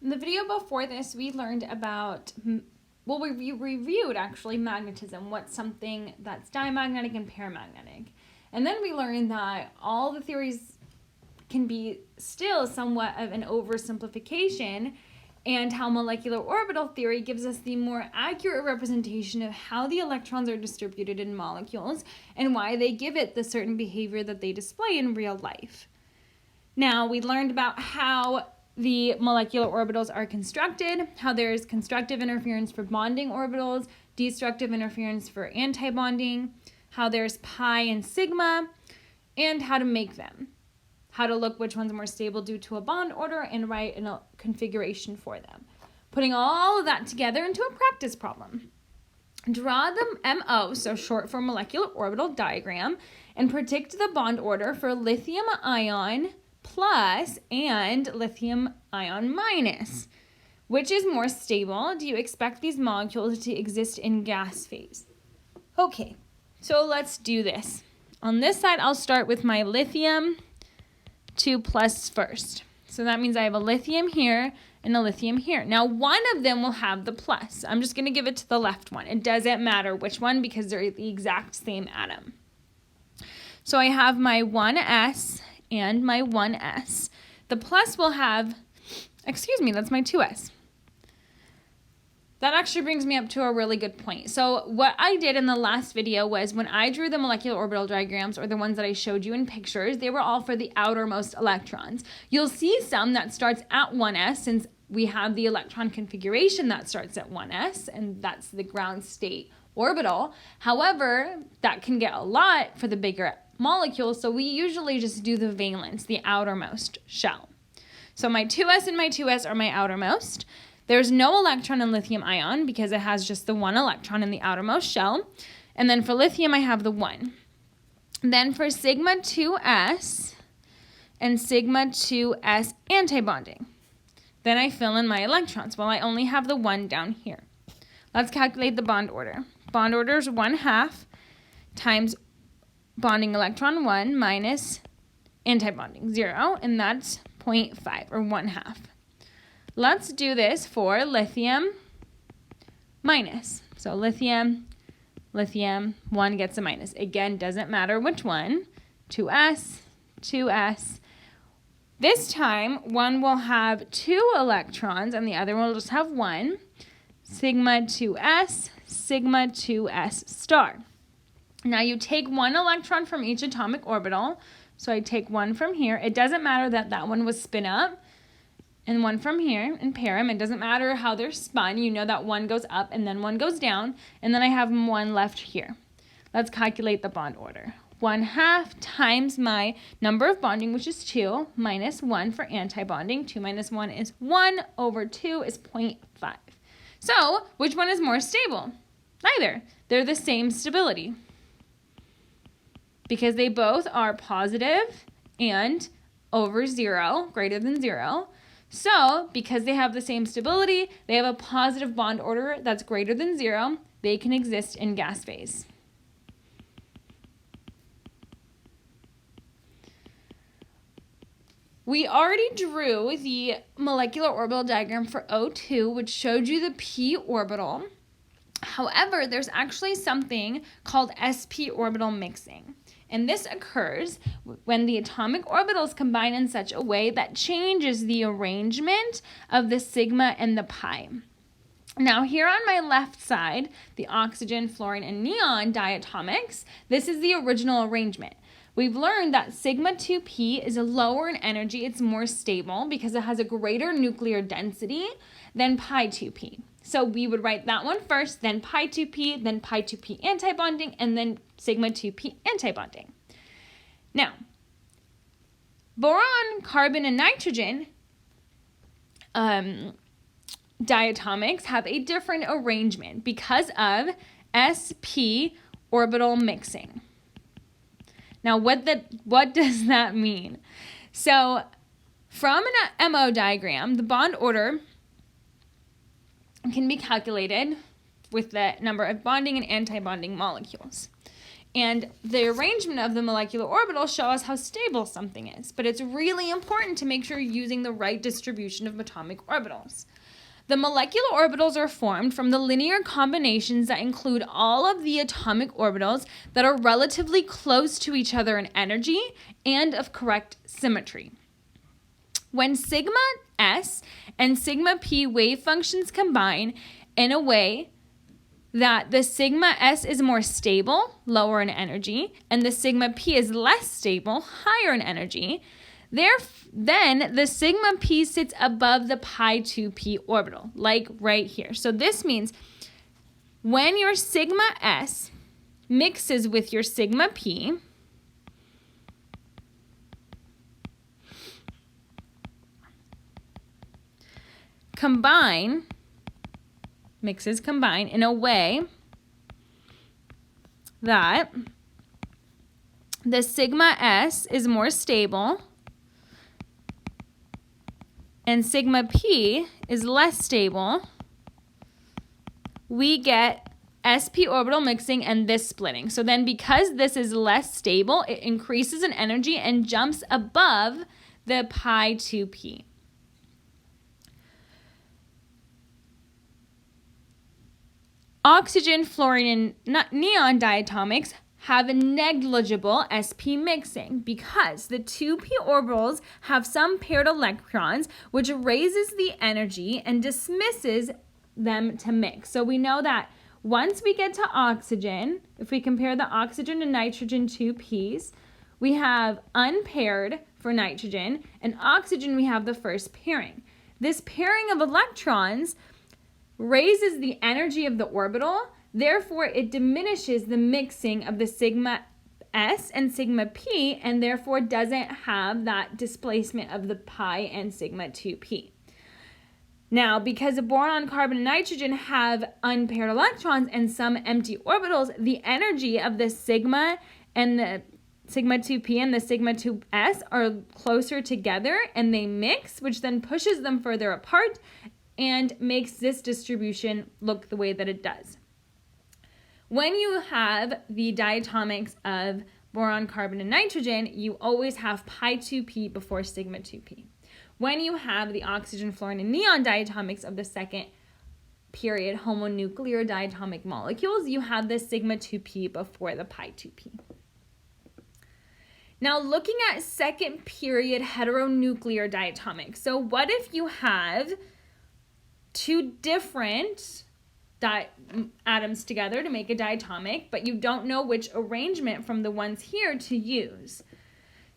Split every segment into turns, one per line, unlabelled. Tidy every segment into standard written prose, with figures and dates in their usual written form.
In the video before this, we learned about, well, we reviewed actually magnetism, what's something that's diamagnetic and paramagnetic. And then we learned that all the theories can be still somewhat of an oversimplification, and how molecular orbital theory gives us the more accurate representation of how the electrons are distributed in molecules and why they give it the certain behavior that they display in real life. Now, we learned about how the molecular orbitals are constructed, how there's constructive interference for bonding orbitals, destructive interference for antibonding, how there's pi and sigma, and how to make them, how to look which one's more stable due to a bond order, and write a configuration for them. Putting all of that together into a practice problem. Draw the MO, so short for molecular orbital diagram, and predict the bond order for lithium ion plus and lithium ion minus. Which is more stable? Do you expect these molecules to exist in gas phase? Okay, so let's do this. On this side, I'll start with my lithium 2 plus first. So that means I have a lithium here and a lithium here. Now, one of them will have the plus. I'm just going to give it to the left one. It doesn't matter which one because they're the exact same atom. So I have my 1s and my 1s. The plus will have, that's my 2s. That actually brings me up to a really good point. So what I did in the last video was when I drew the molecular orbital diagrams, or the ones that I showed you in pictures, they were all for the outermost electrons. You'll see some that starts at 1s, since we have the electron configuration that starts at 1s, and that's the ground state orbital. However, that can get a lot for the bigger molecules, so we usually just do the valence, the outermost shell. So my 2s and my 2s are my outermost. There's no electron in lithium ion because it has just the one electron in the outermost shell. And then for lithium, I have the 1. Then for sigma 2s and sigma 2s antibonding, then I fill in my electrons. Well, I only have the 1 down here. Let's calculate the bond order. Bond order is 1/2 times bonding electron 1 minus antibonding 0, and that's 0.5 or 1/2. Let's do this for lithium minus. So lithium, 1 gets a minus. Again, doesn't matter which one. 2s. This time, one will have 2 electrons and the other one will just have 1. Sigma 2s star. Now you take 1 electron from each atomic orbital. So I take 1 from here. It doesn't matter that that one was spin up. And 1 from here in param. It doesn't matter how they're spun. You know that 1 goes up and then 1 goes down. And then I have 1 left here. Let's calculate the bond order. 1/2 times my number of bonding, which is 2, minus 1 for antibonding. 2 minus 1 is 1 over 2 is 0.5. So, which one is more stable? Neither. They're the same stability, because they both are positive and over 0, greater than 0. So, because they have the same stability, they have a positive bond order that's greater than 0, they can exist in gas phase. We already drew the molecular orbital diagram for O2, which showed you the p orbital. However, there's actually something called sp orbital mixing. And this occurs when the atomic orbitals combine in such a way that changes the arrangement of the sigma and the pi. Now here on my left side, the oxygen, fluorine, and neon diatomics, this is the original arrangement. We've learned that sigma 2p is lower in energy, it's more stable because it has a greater nuclear density than pi 2p. So we would write that one first, then pi 2p, then pi 2p antibonding, and then sigma 2p antibonding. Now, boron, carbon, and nitrogen diatomics have a different arrangement because of sp orbital mixing. Now, what does that mean? So, from an MO diagram, the bond order can be calculated with the number of bonding and antibonding molecules. And the arrangement of the molecular orbitals show us how stable something is. But it's really important to make sure you're using the right distribution of atomic orbitals. The molecular orbitals are formed from the linear combinations that include all of the atomic orbitals that are relatively close to each other in energy and of correct symmetry. When sigma s and sigma p wave functions combine in a way that the sigma s is more stable, lower in energy, and the sigma p is less stable, higher in energy, then the sigma p sits above the pi 2p orbital, like right here. So this means when your sigma s mixes with your sigma p, mixes combine in a way that the sigma s is more stable and sigma p is less stable, we get sp orbital mixing and this splitting. So then because this is less stable, it increases in energy and jumps above the pi 2p. Oxygen, fluorine, and neon diatomics have a negligible sp mixing because the 2p orbitals have some paired electrons, which raises the energy and dismisses them to mix. So we know that once we get to oxygen, if we compare the oxygen and nitrogen 2p's, we have unpaired for nitrogen, and oxygen we have the first pairing. This pairing of electrons raises the energy of the orbital, therefore it diminishes the mixing of the sigma s and sigma p, and therefore doesn't have that displacement of the pi and sigma 2p. Now, because the boron, carbon, and nitrogen have unpaired electrons and some empty orbitals, the energy of the sigma and the sigma 2p and the sigma 2s are closer together and they mix, which then pushes them further apart and makes this distribution look the way that it does. When you have the diatomics of boron, carbon, and nitrogen, you always have pi 2p before sigma 2p. When you have the oxygen, fluorine, and neon diatomics of the second period homonuclear diatomic molecules, you have the sigma 2p before the pi 2p. Now looking at second period heteronuclear diatomics. So what if you have two different atoms together to make a diatomic, but you don't know which arrangement from the ones here to use?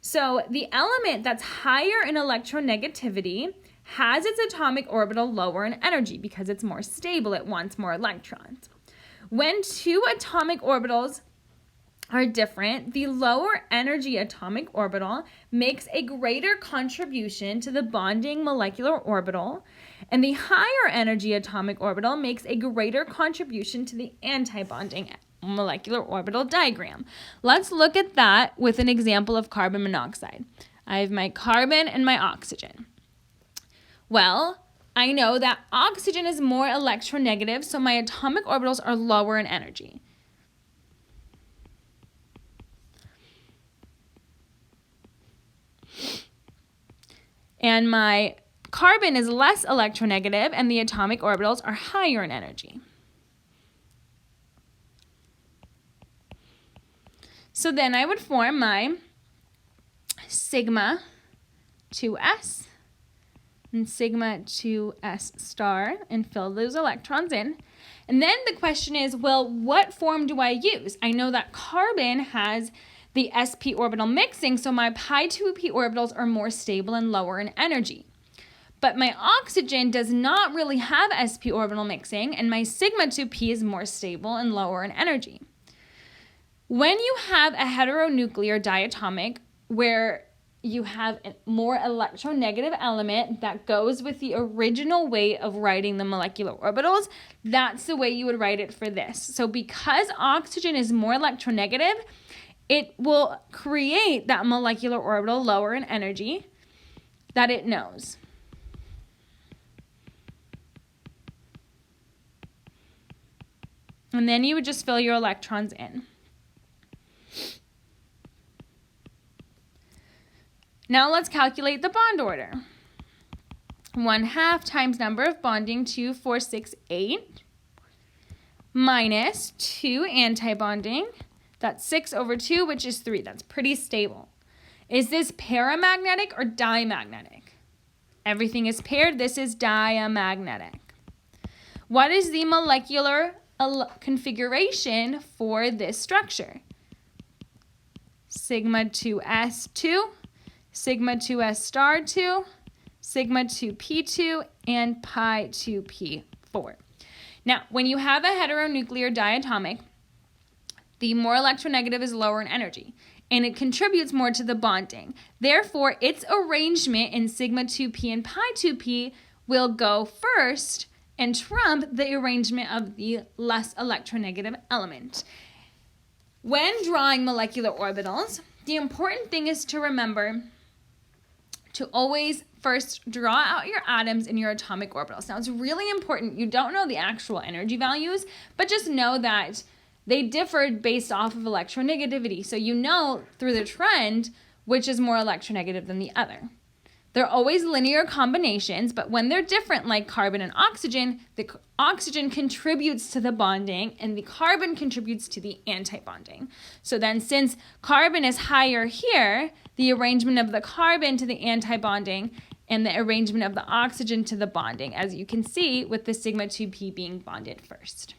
So the element that's higher in electronegativity has its atomic orbital lower in energy because it's more stable, it wants more electrons. When two atomic orbitals are different, the lower energy atomic orbital makes a greater contribution to the bonding molecular orbital, and the higher energy atomic orbital makes a greater contribution to the anti-bonding molecular orbital diagram. Let's look at that with an example of carbon monoxide. I have my carbon and my oxygen. Well, I know that oxygen is more electronegative, so my atomic orbitals are lower in energy. And my carbon is less electronegative, and the atomic orbitals are higher in energy. So then I would form my sigma 2s and sigma 2s star and fill those electrons in. And then the question is, well, what form do I use? I know that carbon has the sp orbital mixing, so my pi 2p orbitals are more stable and lower in energy. But my oxygen does not really have sp orbital mixing, and my sigma 2p is more stable and lower in energy. When you have a heteronuclear diatomic where you have a more electronegative element that goes with the original way of writing the molecular orbitals, that's the way you would write it for this. So because oxygen is more electronegative, it will create that molecular orbital lower in energy that it knows. And then you would just fill your electrons in. Now let's calculate the bond order. 1/2 times number of bonding 2, 4, 6, 8 minus 2 anti-bonding. That's 6 over 2, which is 3. That's pretty stable. Is this paramagnetic or diamagnetic? Everything is paired. This is diamagnetic. What is the molecular configuration for this structure? Sigma 2s2, sigma 2s star 2, sigma 2p2, and pi 2p4. Now, when you have a heteronuclear diatomic, the more electronegative is lower in energy, and it contributes more to the bonding. Therefore, its arrangement in sigma 2p and pi 2p will go first and trump the arrangement of the less electronegative element. When drawing molecular orbitals, the important thing is to remember to always first draw out your atoms in your atomic orbitals. Now, it's really important. You don't know the actual energy values, but just know that they differed based off of electronegativity. So you know through the trend which is more electronegative than the other. They're always linear combinations, but when they're different, like carbon and oxygen, the oxygen contributes to the bonding and the carbon contributes to the anti-bonding. So then since carbon is higher here, the arrangement of the carbon to the anti-bonding and the arrangement of the oxygen to the bonding, as you can see with the sigma 2p being bonded first.